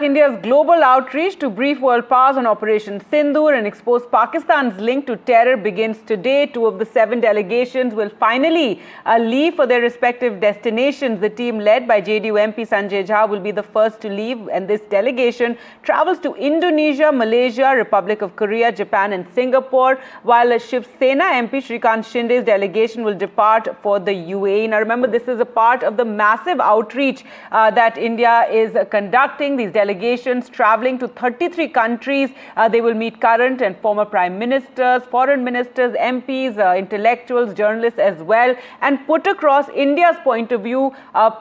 India's global outreach to brief world powers on Operation Sindoor and expose Pakistan's link to terror begins today. 2 of the 7 delegations will finally leave for their respective destinations. The team led by JDU MP Sanjay Jha will be the first to leave, and this delegation travels to Indonesia, Malaysia, Republic of Korea, Japan and Singapore, while Shiv Sena MP Shrikant Shinde's delegation will depart for the UAE. Now remember, this is a part of the massive outreach that India is conducting. These delegations traveling to 33 countries. They will meet current and former prime ministers, foreign ministers, MPs, intellectuals, journalists as well, and put across India's point of view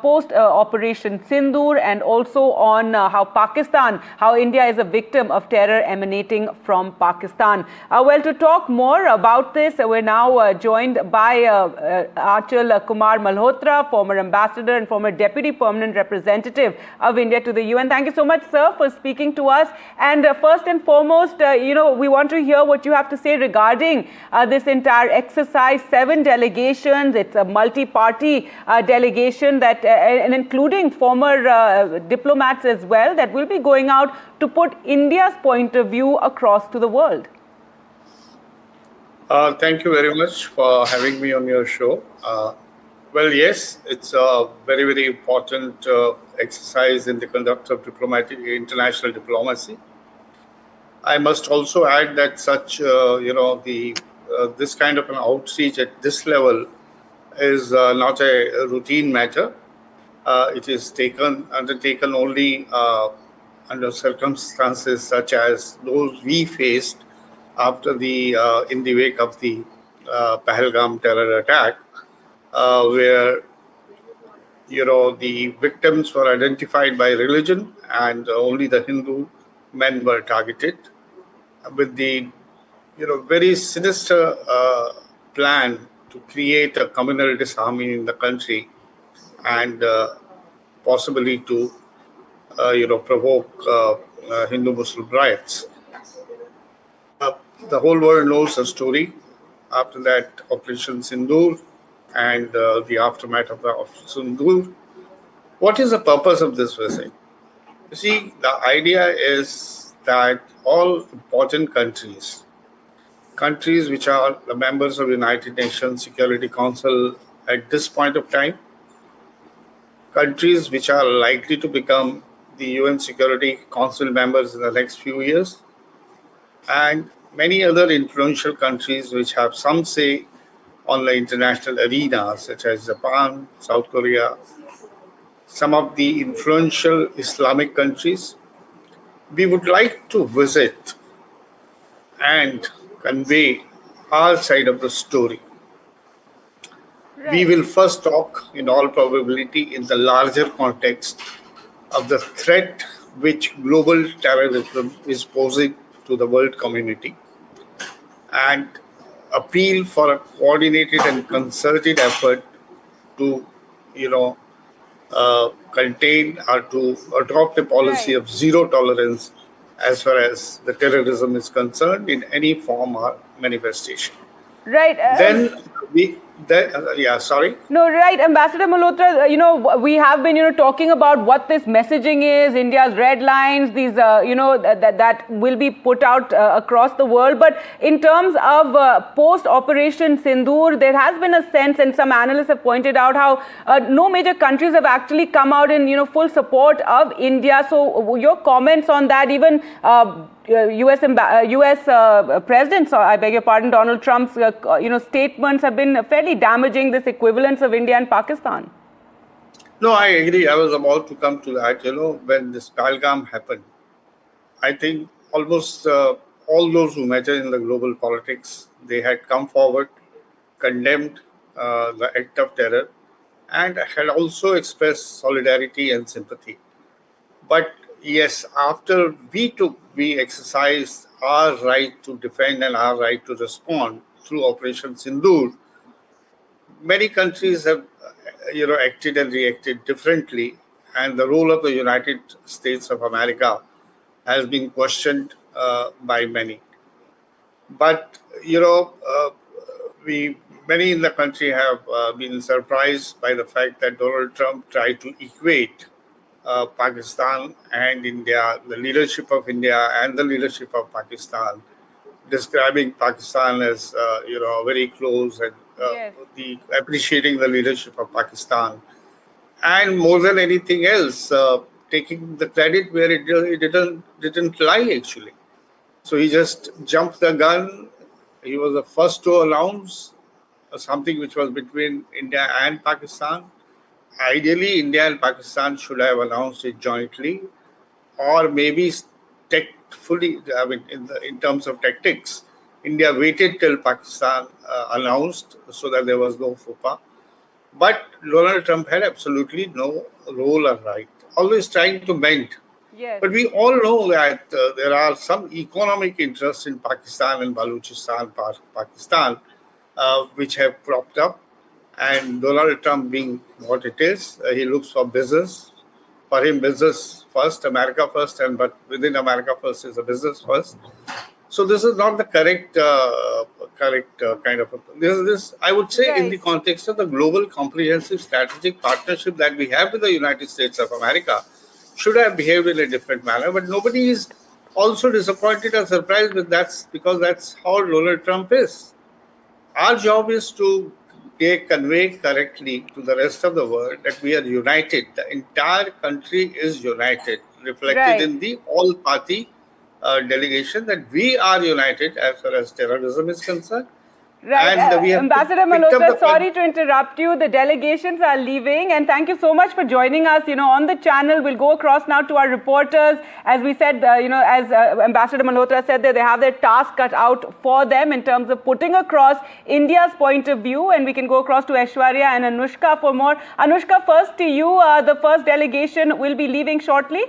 post Operation Sindoor, and also on how India is a victim of terror emanating from Pakistan. Well, to talk more about this, we're now joined by Achal Kumar Malhotra, former ambassador and former deputy permanent representative of India to the UN. Thank you so much, sir, for speaking to us. And first and foremost, we want to hear what you have to say regarding this entire exercise. 7 delegations. It's a multi-party delegation that, and including former diplomats as well, that will be going out to put India's point of view across to the world. Thank you very much for having me on your show. Well, yes, it's a very, very important exercise in the conduct of international diplomacy. I must also add that this kind of an outreach at this level is not a routine matter. It is undertaken only under circumstances such as those we faced after in the wake of the Pahalgam terror attack, where the victims were identified by religion and only the Hindu men were targeted, with the very sinister plan to create a communal disharmony in the country and possibly to provoke Hindu-Muslim riots. The whole world knows the story. After that, Operation Sindoor and the aftermath of the Operation Sindoor. What is the purpose of this visit? You see, the idea is that all important countries which are the members of the United Nations Security Council at this point of time, countries which are likely to become the UN Security Council members in the next few years, and many other influential countries which have some say on the international arena, such as Japan, South Korea, some of the influential Islamic countries. We would like to visit and convey our side of the story. Right. We will first talk, in all probability, in the larger context of the threat which global terrorism is posing to the world community, and appeal for a coordinated and concerted effort to, contain or to adopt a policy of zero tolerance as far as the terrorism is concerned in any form or manifestation. Right. Sorry. No, right, Ambassador Malhotra. We have been, talking about what this messaging is, India's red lines, these, that will be put out across the world. But in terms of post-Operation Sindoor, there has been a sense, and some analysts have pointed out how no major countries have actually come out in, full support of India. So your comments on that, even US President, I beg your pardon, Donald Trump's, statements have been fairly damaging, this equivalence of India and Pakistan. No, I agree. I was about to come to that. When this Pahalgam happened, I think almost all those who matter in the global politics, they had come forward, condemned the act of terror, and had also expressed solidarity and sympathy. But yes, after we exercised our right to defend and our right to respond through Operation Sindoor, many countries have, acted and reacted differently, and the role of the United States of America has been questioned by many. But many in the country have been surprised by the fact that Donald Trump tried to equate Pakistan and India, the leadership of India and the leadership of Pakistan, describing Pakistan as very close and Yes. the appreciating the leadership of Pakistan, and more than anything else, taking the credit where it didn't lie actually. So he just jumped the gun. He was the first to announce something which was between India and Pakistan. Ideally, India and Pakistan should have announced it jointly, or maybe tactfully. I mean, in terms of tactics, India waited till Pakistan announced so that there was no faux pas. But Donald Trump had absolutely no role or right. Always trying to bend. Yes. But we all know that there are some economic interests in Pakistan and Balochistan, Pakistan, which have propped up. And Donald Trump being what it is, he looks for business. For him, business first, America first, and but within America first is a business first. So this is not the correct kind of. This I would say in the Right. context of the global comprehensive strategic partnership that we have with the United States of America, should have behaved in a different manner. But nobody is also disappointed or surprised with that because that's how Donald Trump is. Our job is to convey correctly to the rest of the world that we are united. The entire country is united, reflected Right. in the all party delegation, that we are united as far as terrorism is concerned. Right. And we have Ambassador picked up the. Malhotra, sorry to interrupt you. The delegations are leaving, and thank you so much for joining us. On the channel, we'll go across now to our reporters. As we said, as Ambassador Malhotra said, that they have their task cut out for them in terms of putting across India's point of view, and we can go across to Aishwarya and Anushka for more. Anushka, first to you. The first delegation will be leaving shortly.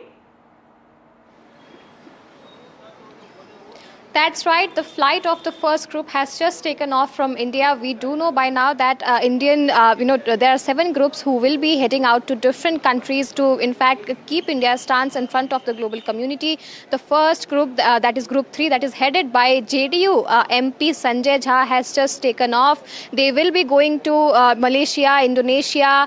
That's right. The flight of the first group has just taken off from India. We do know by now that there are 7 groups who will be heading out to different countries to, in fact, keep India's stance in front of the global community. The first group, that is Group 3, that is headed by JDU MP Sanjay Jha, has just taken off. They will be going to Malaysia, Indonesia,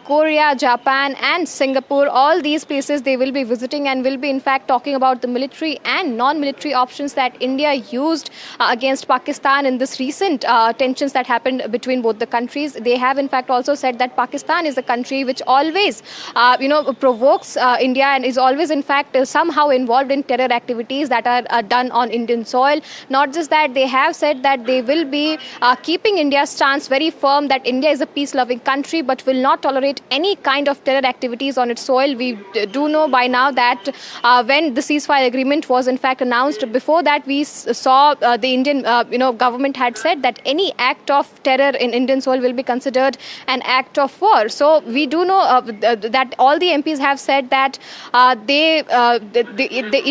Korea, Japan, and Singapore. All these places they will be visiting and will be, in fact, talking about the military and non-military options that India used against Pakistan in this recent tensions that happened between both the countries. They have in fact also said that Pakistan is a country which always provokes India and is always in fact somehow involved in terror activities that are done on Indian soil. Not just that, they have said that they will be keeping India's stance very firm that India is a peace-loving country but will not tolerate any kind of terror activities on its soil. We do know by now that when the ceasefire agreement was in fact announced, before that we saw the Indian government had said that any act of terror in Indian soil will be considered an act of war. So we do know that all the MPs have said that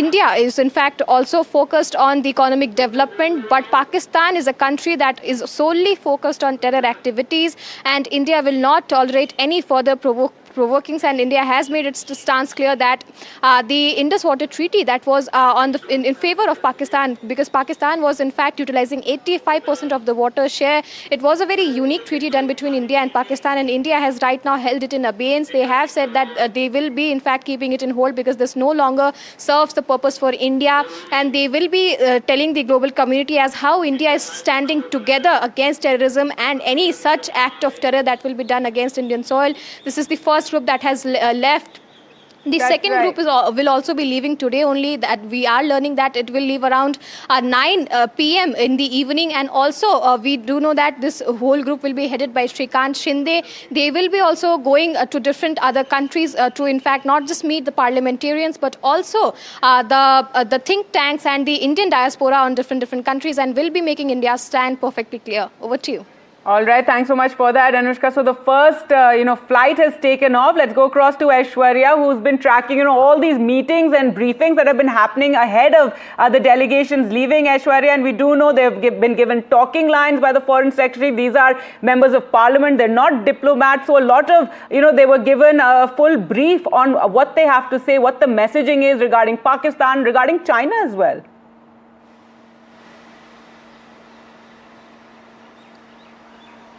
India is in fact also focused on the economic development, but Pakistan is a country that is solely focused on terror activities, and India will not tolerate any further provokings, and India has made its stance clear that the Indus Water Treaty that was in favor of Pakistan, because Pakistan was in fact utilizing 85% of the water share. It was a very unique treaty done between India and Pakistan, and India has right now held it in abeyance. They have said that they will be in fact keeping it in hold because this no longer serves the purpose for India, and they will be telling the global community as how India is standing together against terrorism and any such act of terror that will be done against Indian soil. This is the first group that has left. The That's second right. group will also be leaving today, only that we are learning that it will leave around 9 p.m. in the evening, and also we do know that this whole group will be headed by Shrikant Shinde. They will be also going to different other countries to in fact not just meet the parliamentarians but also the think tanks and the Indian diaspora on different countries, and will be making India's stand perfectly clear. Over to you. All right, thanks so much for that, Anushka. So the first, flight has taken off. Let's go across to Aishwarya, who's been tracking, all these meetings and briefings that have been happening ahead of the delegations leaving, Aishwarya. And we do know they've been given talking lines by the Foreign Secretary. These are members of Parliament. They're not diplomats. So a lot of, they were given a full brief on what they have to say, what the messaging is regarding Pakistan, regarding China as well.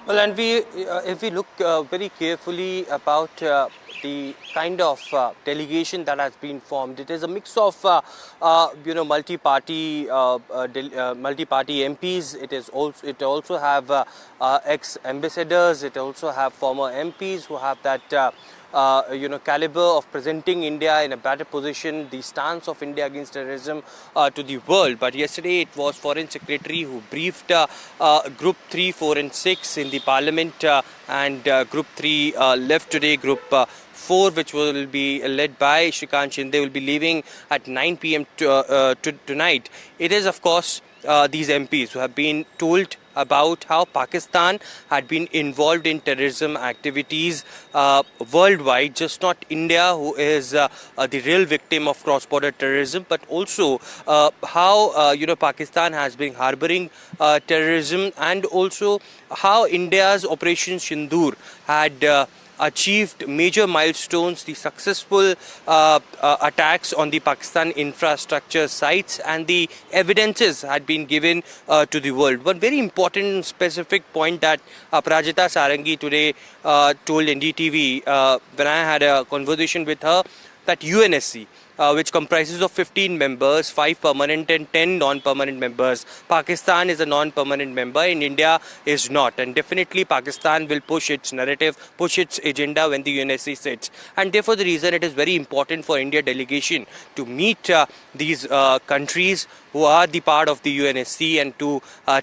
Well, and if we look very carefully about the kind of delegation that has been formed. It is a mix of multi-party MPs. It also have ex-ambassadors. It also have former MPs who have that caliber of presenting India in a better position, the stance of India against terrorism to the world. But yesterday it was Foreign Secretary who briefed Group 3, 4 and 6 in the Parliament, and Group 3 left today. Group 4, which will be led by Shrikant Shinde, will be leaving at 9 p.m. tonight. It is, of course, these MPs who have been told about how Pakistan had been involved in terrorism activities worldwide, just not India, who is the real victim of cross-border terrorism, but also how Pakistan has been harboring terrorism, and also how India's Operation Sindoor had achieved major milestones, the successful attacks on the Pakistan infrastructure sites, and the evidences had been given to the world. One very important specific point that Aparajita Sarangi today told NDTV when I had a conversation with her, that UNSC, which comprises of 15 members, 5 permanent and 10 non-permanent members. Pakistan is a non-permanent member and India is not. And definitely Pakistan will push its narrative, push its agenda when the UNSC sits. And therefore the reason it is very important for India delegation to meet these countries who are the part of the UNSC, and to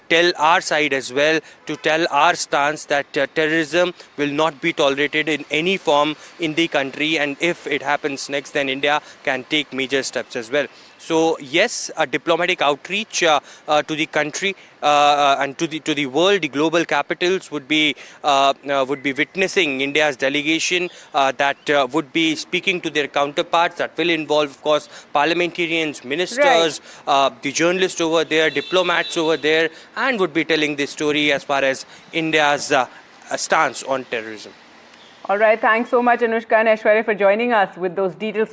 tell our side as well, to tell our stance that terrorism will not be tolerated in any form in the country, and if it happens next, then India can take major steps as well. So yes, a diplomatic outreach to the country and to the world, the global capitals would be witnessing India's delegation that would be speaking to their counterparts. That will involve, of course, parliamentarians, ministers, the journalists over there, diplomats over there, and would be telling the story as far as India's stance on terrorism. All right, thanks so much, Anushka and Aishwarya, for joining us with those details.